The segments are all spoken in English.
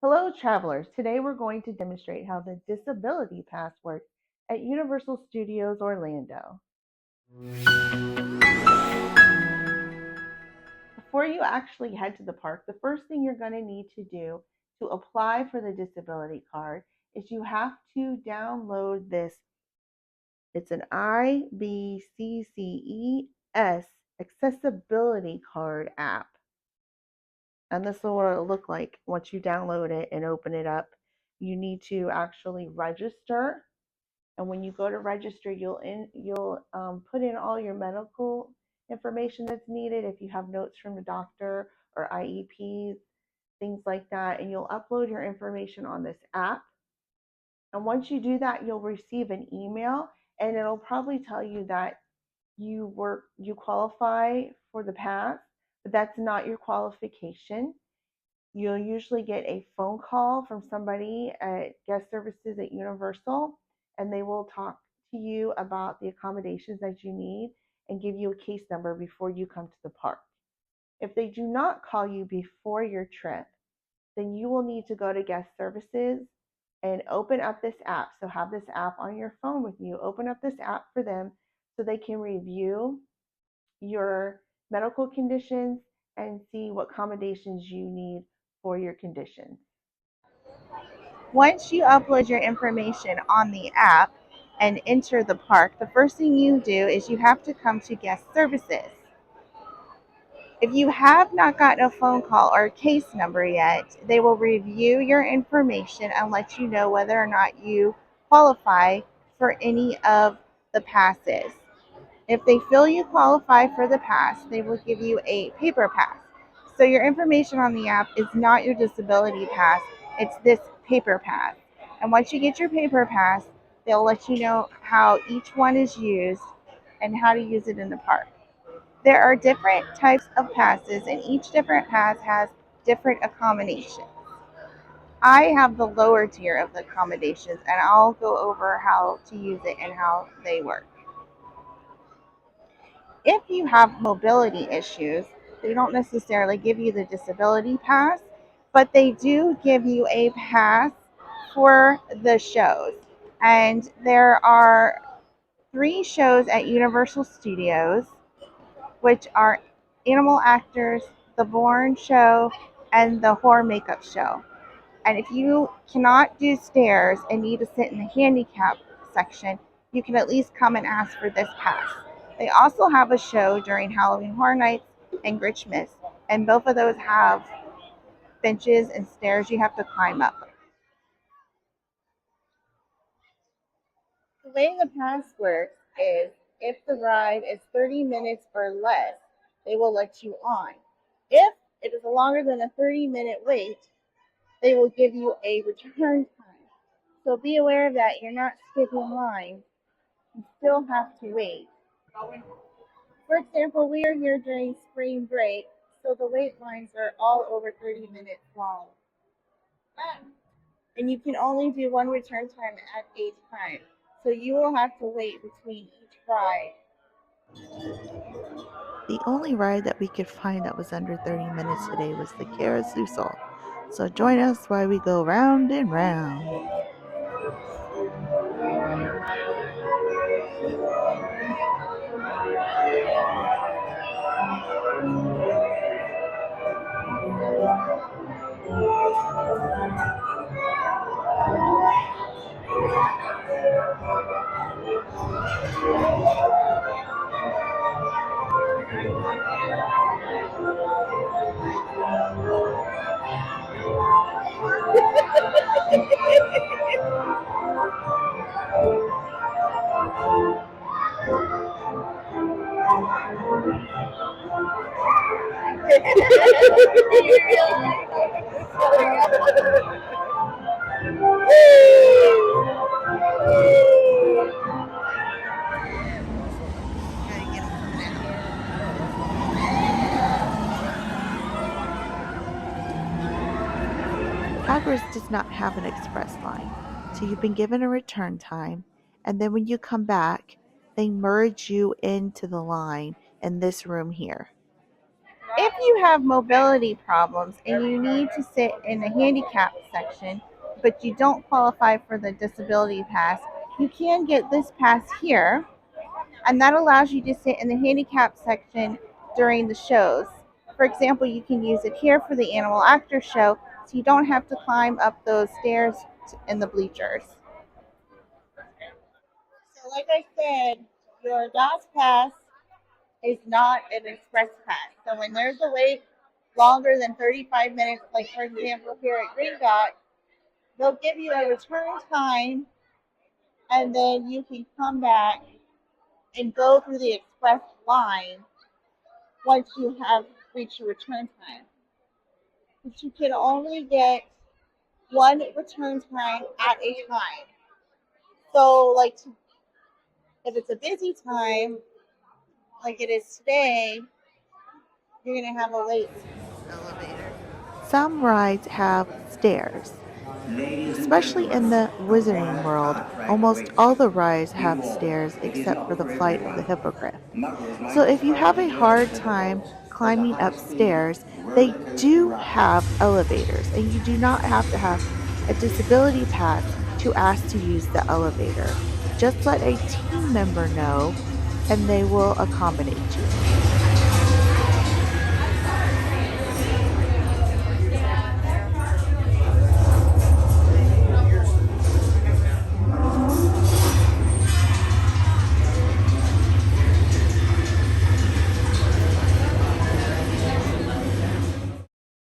Hello, travelers. Today we're going to demonstrate how the Disability Pass works at Universal Studios Orlando. Before you actually head to the park, the first thing you're going to need to do to apply for the disability card is you have to download this. It's an IBCCES accessibility card app. And this is what it'll look like once you download it and open it up. You need to actually register. And when you go to register, you'll put in all your medical information that's needed if you have notes from the doctor or IEPs, things like that. And you'll upload your information on this app. And once you do that, you'll receive an email, and it'll probably tell you that you qualify for the pass, but that's not your qualification. You'll usually get a phone call from somebody at guest services at Universal, and they will talk to you about the accommodations that you need and give you a case number before you come to the park. If they do not call you before your trip, then you will need to go to guest services and open up this app. So have this app on your phone with you. Open up this app for them so they can review your medical conditions and see what accommodations you need for your conditions. Once you upload your information on the app and enter the park, the first thing you do is you have to come to guest services. If you have not gotten a phone call or a case number yet, they will review your information and let you know whether or not you qualify for any of the passes. If they feel you qualify for the pass, they will give you a paper pass. So your information on the app is not your disability pass, it's this paper pass. And once you get your paper pass, they'll let you know how each one is used and how to use it in the park. There are different types of passes, and each different pass has different accommodations. I have the lower tier of the accommodations, and I'll go over how to use it and how they work. If you have mobility issues, they don't necessarily give you the disability pass, but they do give you a pass for the shows. And there are three shows at Universal Studios, which are Animal Actors, the Born Show, and the Horror Makeup Show. And if you cannot do stairs and need to sit in the handicap section, you can at least come and ask for this pass. They also have a show during Halloween Horror Nights and Grinchmas, and both of those have benches and stairs you have to climb up. The way the pass works is if the ride is 30 minutes or less, they will let you on. If it is longer than a 30-minute wait, they will give you a return time. So be aware of that. You're not skipping lines. You still have to wait. For example, we are here during spring break, so the wait lines are all over 30 minutes long. And you can only do one return time at a time. So you will have to wait between each ride. The only ride that we could find that was under 30 minutes today was the carousel. So join us while we go round and round. Progress does not have an express line, so you've been given a return time, and then when you come back, they merge you into the line in this room here. If you have mobility problems and you need to sit in the handicap section, but you don't qualify for the disability pass, you can get this pass here, and that allows you to sit in the handicap section during the shows. For example, you can use it here for the Animal Actor show, so you don't have to climb up those stairs in the bleachers. So, like I said, your DOS pass is not an express pass. So when there's a wait longer than 35 minutes, like for example here at Green Dot, they'll give you a return time and then you can come back and go through the express line once you have reached your return time. But you can only get one return time at a time. So like if it's a busy time, like it is today, you're gonna have a wait. Elevator. Some rides have stairs. Especially in the Wizarding World, almost all the rides have stairs except for the Flight of the Hippogriff. So if you have a hard time climbing upstairs, they do have elevators, and you do not have to have a disability pass to ask to use the elevator. Just let a team member know, and they will accommodate you.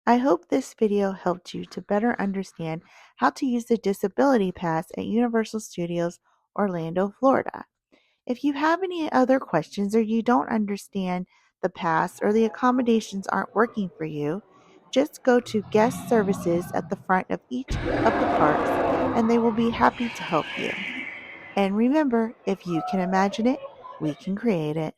I hope this video helped you to better understand how to use the Disability Pass at Universal Studios Orlando, Florida. If you have any other questions or you don't understand the pass or the accommodations aren't working for you, just go to guest services at the front of each of the parks and they will be happy to help you. And remember, if you can imagine it, we can create it.